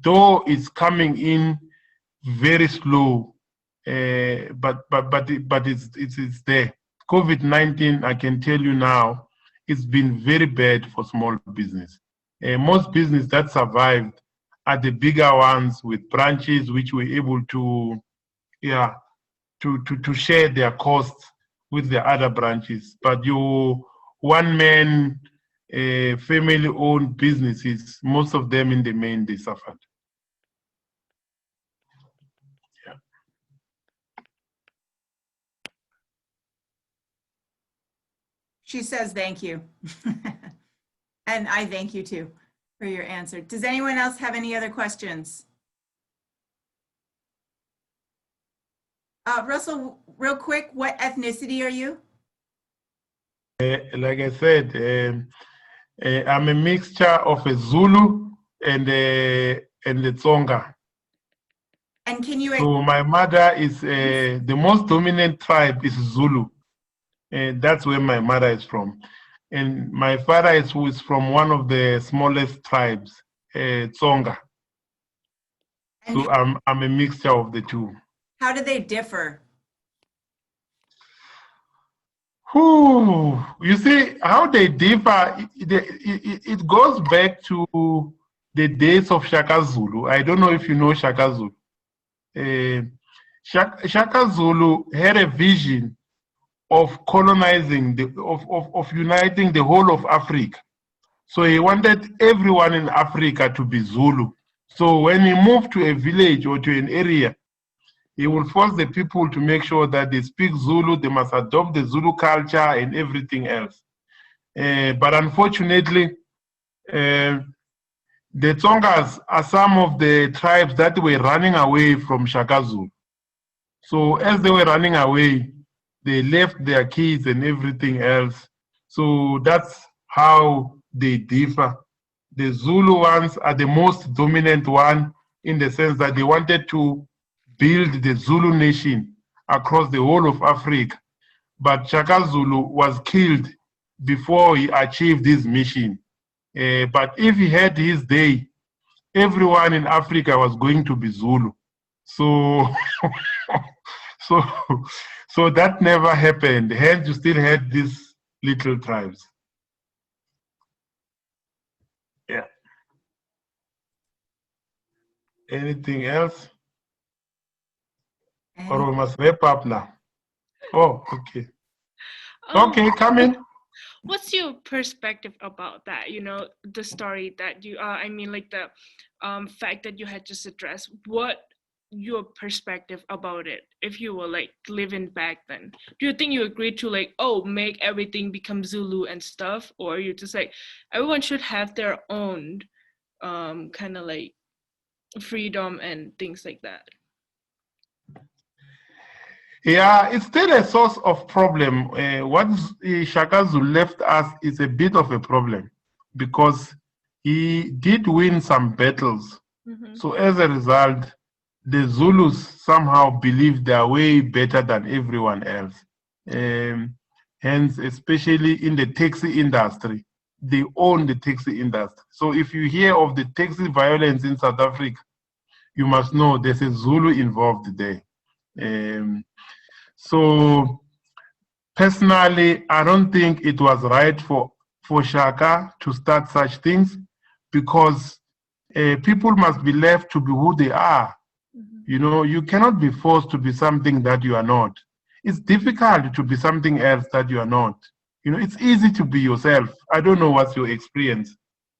though it's coming in very slow. But it's there. COVID-19, I can tell you now, it's been very bad for small business. Most business that survived are the bigger ones with branches which were able to, to share their costs with the other branches. But your one-man, family-owned businesses, most of them in the main, they suffered. She says thank you. And I thank you too for your answer. Does anyone else have any other questions? Russell, real quick, what ethnicity are you? Like I said, I'm a mixture of a Zulu and a Tsonga. And can you? So my mother is the most dominant tribe is Zulu. That's where my mother is from. And my father is from one of the smallest tribes, Tsonga. So I'm a mixture of the two. How do they differ? You see, how they differ, it goes back to the days of Shaka Zulu. I don't know if you know Shaka Zulu. Shaka Zulu had a vision of colonizing, of uniting the whole of Africa. So he wanted everyone in Africa to be Zulu. So when he moved to a village or to an area, he will force the people to make sure that they speak Zulu, they must adopt the Zulu culture and everything else. But unfortunately, the Tsongas are some of the tribes that were running away from Shaka Zulu. So as they were running away, they left their kids and everything else. So that's how they differ. The Zulu ones are the most dominant one in the sense that they wanted to build the Zulu nation across the whole of Africa. But Shaka Zulu was killed before he achieved his mission. But if he had his day, everyone in Africa was going to be Zulu. So, so that never happened. Hence, you still had these little tribes. Yeah. Anything else? Or we must wrap up now. Oh, okay. Okay, come in. What's your perspective about that? You know, the story that you, I mean, like the fact that you had just addressed. What your perspective about it? If you were like living back then, do you think you agree to like, oh, make everything become Zulu and stuff, or you just like everyone should have their own kind of like freedom and things like that? Yeah, it's still a source of problem. What Shaka Zulu left us is a bit of a problem because he did win some battles. Mm-hmm. So as a result, the Zulus somehow believe they are way better than everyone else. Hence, especially in the taxi industry, they own the taxi industry. So if you hear of the taxi violence in South Africa, you must know there's a Zulu involved there. So personally, I don't think it was right for Shaka to start such things because people must be left to be who they are. Mm-hmm. You know, you cannot be forced to be something that you are not. It's difficult to be something else that you are not. You know, it's easy to be yourself. I don't know what's your experience.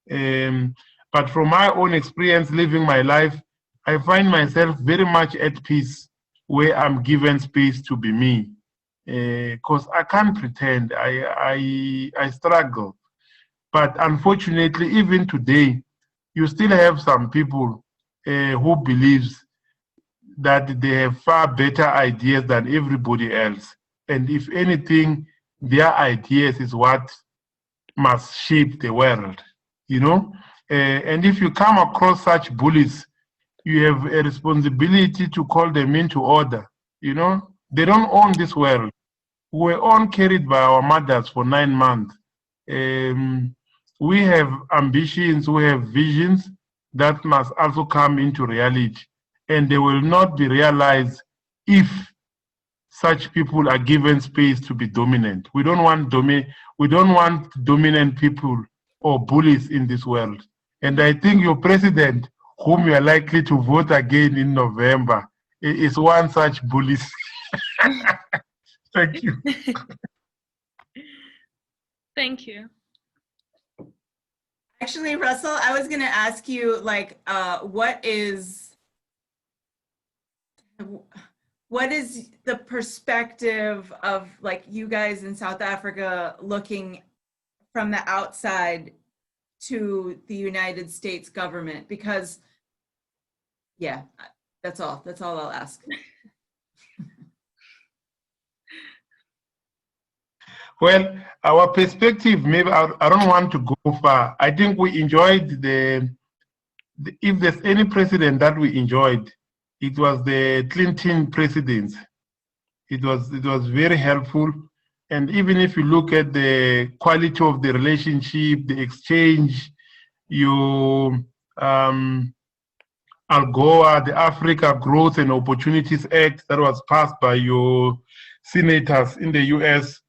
But from my own experience living my life, I find myself very much at peace where I'm given space to be me. because I can't pretend. I struggle. But unfortunately, even today, you still have some people who believes that they have far better ideas than everybody else. And if anything, their ideas is what must shape the world, you know? And if you come across such bullies, you have a responsibility to call them into order, you know? They don't own this world. We were all carried by our mothers for 9 months. We have ambitions, we have visions that must also come into reality. And they will not be realized if such people are given space to be dominant. We don't want dominant people or bullies in this world. And I think your president, whom you are likely to vote again in November, is one such bully. Thank you. Thank you. Actually, Russell, I was going to ask you, like, what is the perspective of, like, you guys in South Africa looking from the outside to the United States government? Because, yeah, that's all I'll ask. Well, our perspective, maybe I don't want to go far. I think we enjoyed if there's any president that we enjoyed, it was the Clinton presidency. It was very helpful. And even if you look at the quality of the relationship, the exchange, AGOA, the Africa Growth and Opportunities Act that was passed by your senators in the US,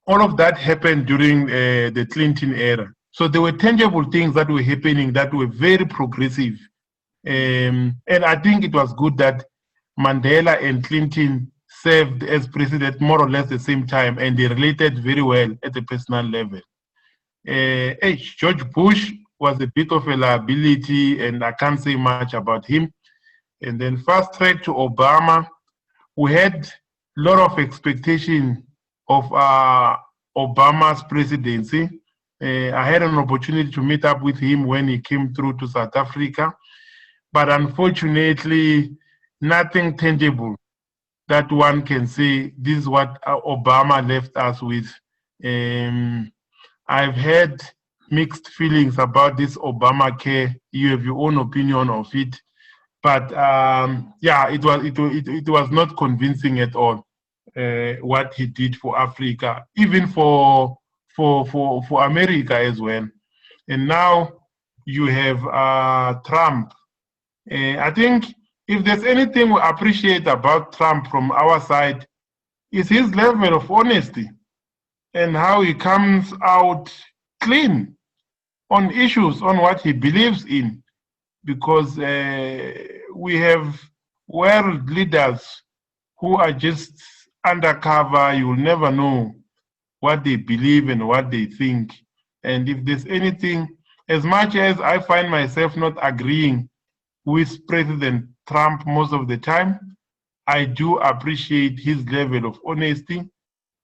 all of that happened during the Clinton era. So there were tangible things that were happening that were very progressive. And I think it was good that Mandela and Clinton served as president more or less the same time, and they related very well at the personal level. George Bush was a bit of a liability, and I can't say much about him. And then fast track to Obama, we had a lot of expectation of Obama's presidency. I had an opportunity to meet up with him when he came through to South Africa, but unfortunately, nothing tangible that one can say this is what Obama left us with. I've had mixed feelings about this Obamacare. You have your own opinion of it, but yeah, it was not convincing at all. What he did for Africa, even for America as well. And now you have Trump. I think if there's anything we appreciate about Trump from our side, is his level of honesty and how he comes out clean on issues, on what he believes in. Because we have world leaders who are just undercover. You will never know what they believe and what they think. And if there's anything, as much as I find myself not agreeing with President Trump most of the time, I do appreciate his level of honesty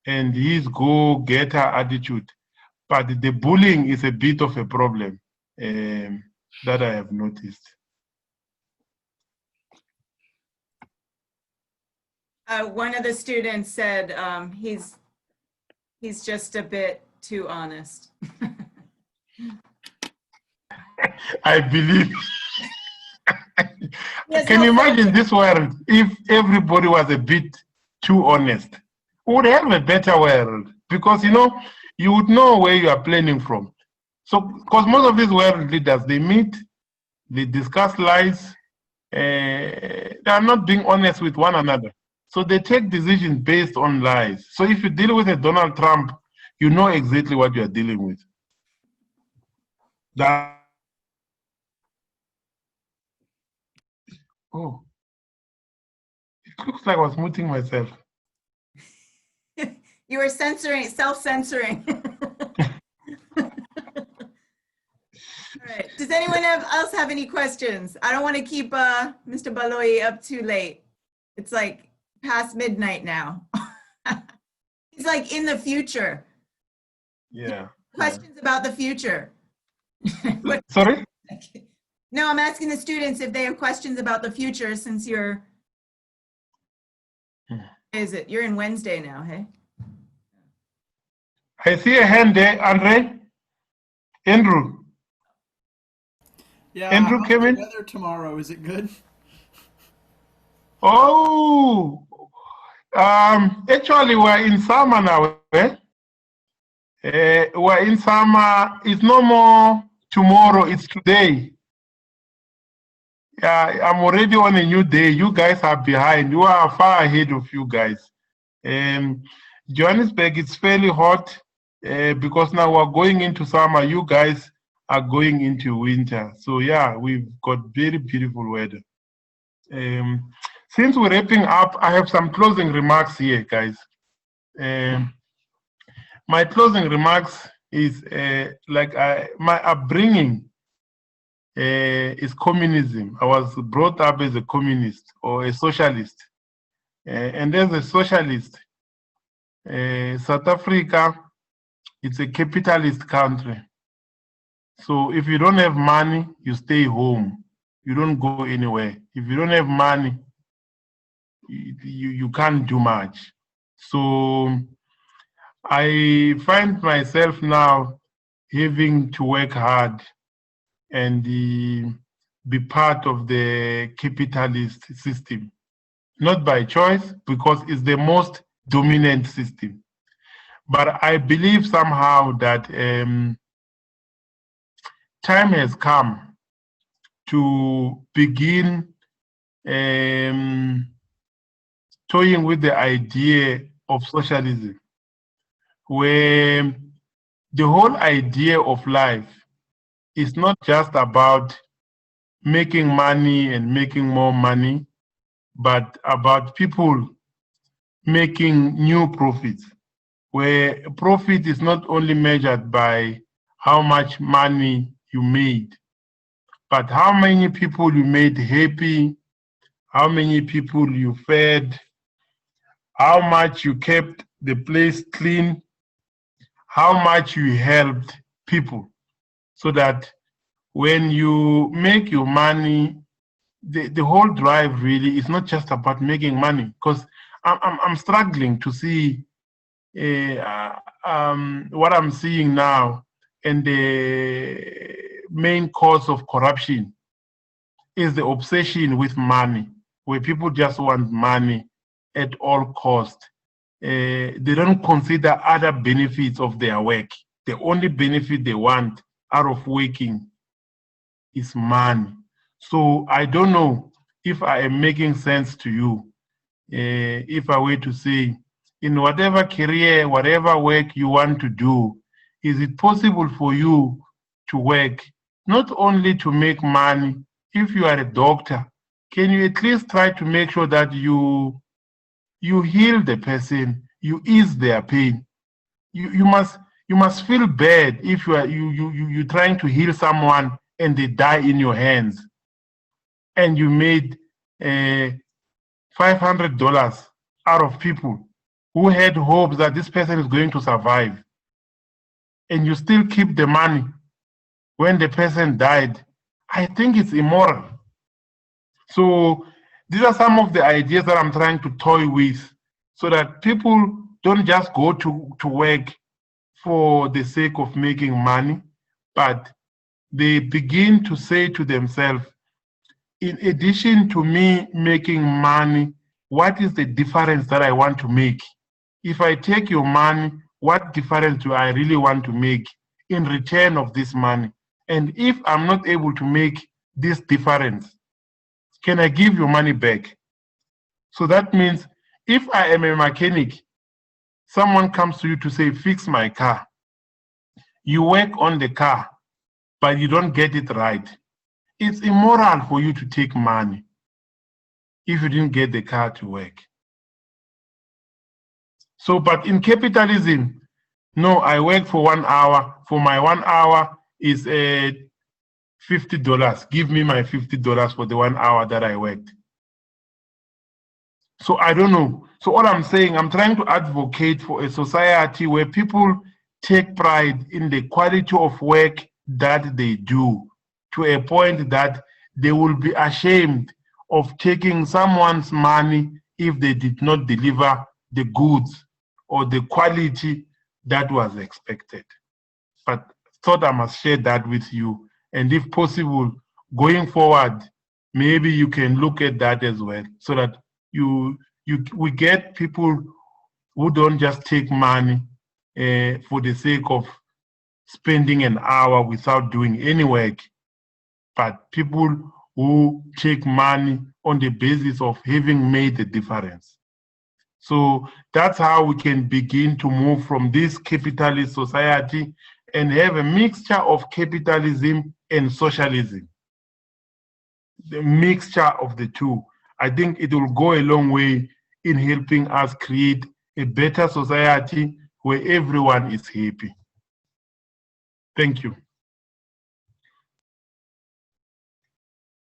and his go-getter attitude. But the bullying is a bit of a problem that I have noticed. One of the students said he's just a bit too honest. I believe. Yes, Can you no, imagine this world if everybody was a bit too honest? We would have a better world because, you know, you would know where you are planning from. So, because most of these world leaders, they meet, they discuss lies, they are not being honest with one another. So they take decisions based on lies. So if you deal with a Donald Trump, you know exactly what you are dealing with. Oh, it looks like I was muting myself. You were self-censoring. All right. Does anyone else have any questions? I don't want to keep Mr. Baloyi up too late. It's like past midnight now. He's like in the future. Yeah. Questions about the future. What- Sorry? No, I'm asking the students if they have questions about the future since you're, is it, you're in Wednesday now, hey? I see a hand there, Andre. Andrew. Yeah, Andrew how's came the in? weather tomorrow? Is it good? Oh, actually, we're in summer now. Eh? We're in summer. It's no more tomorrow, it's today. Yeah, I'm already on a new day. You guys are behind. You are far ahead of you guys. Johannesburg is fairly hot because now we're going into summer. You guys are going into winter. So yeah, we've got very beautiful weather. Since we're wrapping up, I have some closing remarks here, guys. My closing remarks is my upbringing is communism. I was brought up as a communist or a socialist. And as a socialist, South Africa, it's a capitalist country. So if you don't have money, you stay home. You don't go anywhere. If you don't have money, you can't do much. So I find myself now having to work hard and be part of the capitalist system. Not by choice, because it's the most dominant system. But I believe somehow that time has come to begin toying with the idea of socialism, where the whole idea of life is not just about making money and making more money, but about people making new profits, where profit is not only measured by how much money you made, but how many people you made happy, how many people you fed, how much you kept the place clean, how much you helped people, so that when you make your money, the whole drive really is not just about making money. Because I'm struggling to see what I'm seeing now, and the main cause of corruption is the obsession with money, where people just want money at all costs. They don't consider other benefits of their work. The only benefit they want out of working is money. So I don't know if I am making sense to you. If I were to say, in whatever career, whatever work you want to do, is it possible for you to work not only to make money? If you are a doctor, can you at least try to make sure that you heal the person, you ease their pain? You must feel bad if you're trying to heal someone and they die in your hands, and you made $500 out of people who had hopes that this person is going to survive, and you still keep the money when the person died. I think it's immoral. So these are some of the ideas that I'm trying to toy with, so that people don't just go to work for the sake of making money, but they begin to say to themselves, in addition to me making money, what is the difference that I want to make? If I take your money, what difference do I really want to make in return of this money? And if I'm not able to make this difference, can I give your money back? So that means if I am a mechanic, someone comes to you to say, fix my car. You work on the car, but you don't get it right. It's immoral for you to take money if you didn't get the car to work. So, but in capitalism, no, I work for 1 hour. For my 1 hour is $50. Give me my $50 for the 1 hour that I worked. So I don't know. So all I'm saying, I'm trying to advocate for a society where people take pride in the quality of work that they do, to a point that they will be ashamed of taking someone's money if they did not deliver the goods or the quality that was expected. But thought I must share that with you. And if possible, going forward, maybe you can look at that as well, so that we get people who don't just take money for the sake of spending an hour without doing any work, but people who take money on the basis of having made a difference. So that's how we can begin to move from this capitalist society and have a mixture of capitalism and socialism. The mixture of the two. I think it will go a long way in helping us create a better society where everyone is happy. Thank you.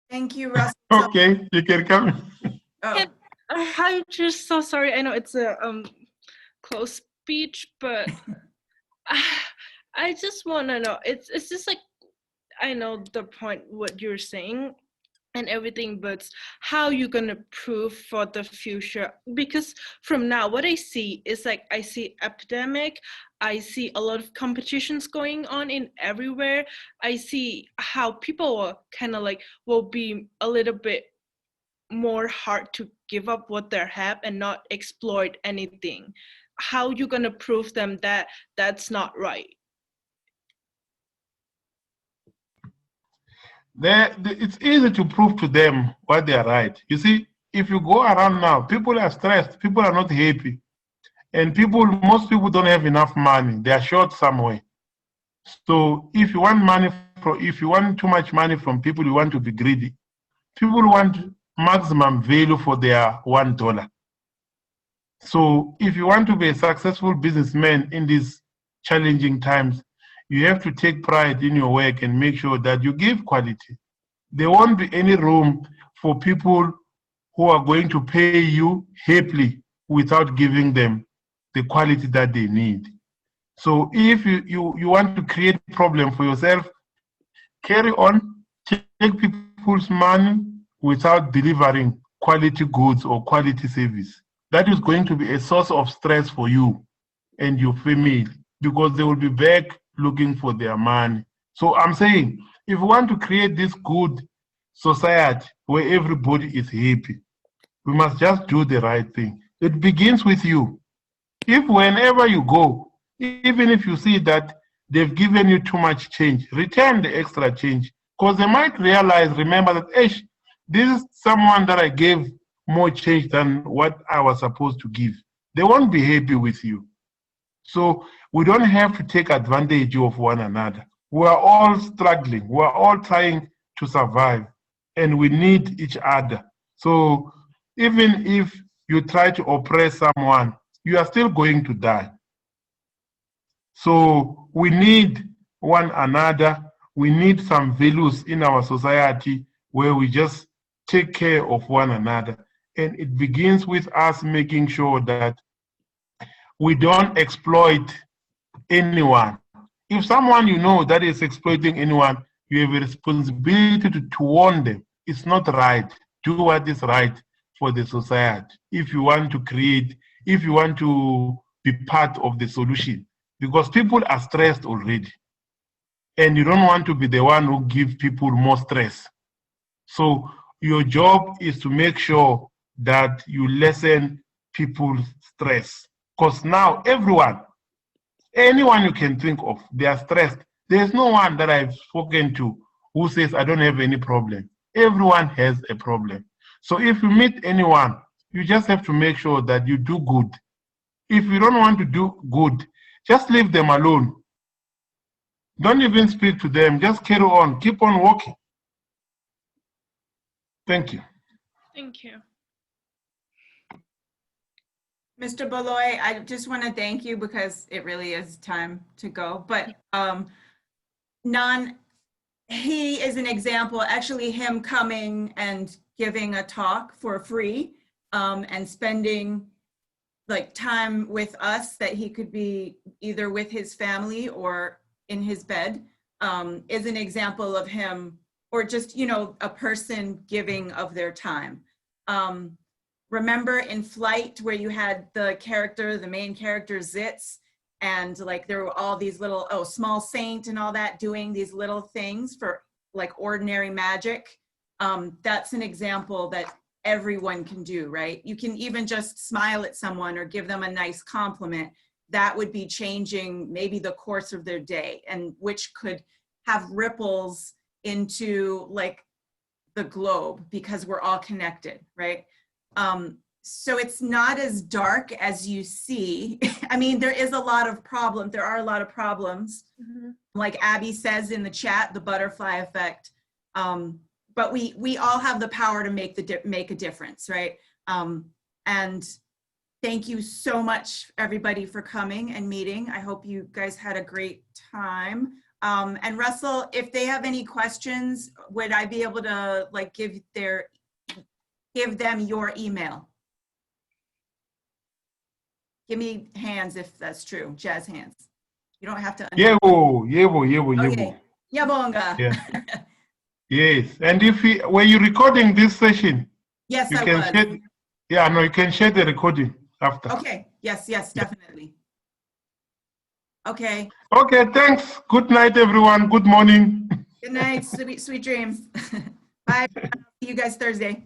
Thank you, Russell. Okay, you can come. Oh, I'm just so sorry. I know it's a close speech, but I just want to know. It's just like, I know the point what you're saying and everything, but how you gonna prove for the future? Because from now, what I see is like, I see epidemic, I see a lot of competitions going on in everywhere. I see how people kind of like will be a little bit more hard to give up what they have and not exploit anything. How you gonna prove them that that's not right? It's easy to prove to them what they are right. You see, if you go around now, people are stressed, people are not happy, and most people don't have enough money. They are short somewhere. So if you want too much money from people, you want to be greedy. People want maximum value for their $1. So if you want to be a successful businessman in these challenging times, you have to take pride in your work and make sure that you give quality. There won't be any room for people who are going to pay you happily without giving them the quality that they need. So if you want to create a problem for yourself, carry on, take people's money without delivering quality goods or quality service. That is going to be a source of stress for you and your family, because they will be back looking for their money. So I'm saying, if we want to create this good society where everybody is happy, we must just do the right thing. It begins with you. If whenever you go, even if you see that they've given you too much change, return the extra change, because they might remember that, this is someone that I gave more change than what I was supposed to give. They won't be happy with you. So we don't have to take advantage of one another. We are all struggling. We are all trying to survive, and we need each other. So even if you try to oppress someone, you are still going to die. So we need one another. We need some values in our society where we just take care of one another. And it begins with us making sure that we don't exploit anyone. If someone you know that is exploiting anyone, you have a responsibility to warn them. It's not right. Do what is right for the society. If you want to be part of the solution, because people are stressed already, and you don't want to be the one who gives people more stress. So your job is to make sure that you lessen people's stress. Because now anyone you can think of, they are stressed. There's no one that I've spoken to who says, I don't have any problem. Everyone has a problem. So if you meet anyone, you just have to make sure that you do good. If you don't want to do good, just leave them alone. Don't even speak to them. Just carry on. Keep on walking. Thank you. Thank you. Mr. Baloy, I just want to thank you because it really is time to go. But he is an example, actually him coming and giving a talk for free and spending like time with us that he could be either with his family or in his bed, is an example of him, or just, you know, a person giving of their time. Remember in Flight where you had the character, the main character Zitz, and like there were all these little, Small Saint and all that, doing these little things for like ordinary magic. That's an example that everyone can do, right? You can even just smile at someone or give them a nice compliment. That would be changing maybe the course of their day, and which could have ripples into like the globe, because we're all connected, right? So it's not as dark as you see. I mean, there is a lot of problem. There are a lot of problems. Mhm. Like Abby says in the chat, the butterfly effect. But we all have the power to make a difference, right? And thank you so much, everybody, for coming and meeting. I hope you guys had a great time. And Russell, if they have any questions, would I be able to like give them your email? Give me hands if that's true, jazz hands. You don't have to. Yebo. Okay. Yabonga. Yeah. Yes, and were you recording this session? Yes, You I can was. share, yeah, no, you can share the recording after. Okay, yes, definitely. Okay, Okay, thanks. Good night, everyone. Good morning. good night, sweet dreams. Bye, see you guys Thursday.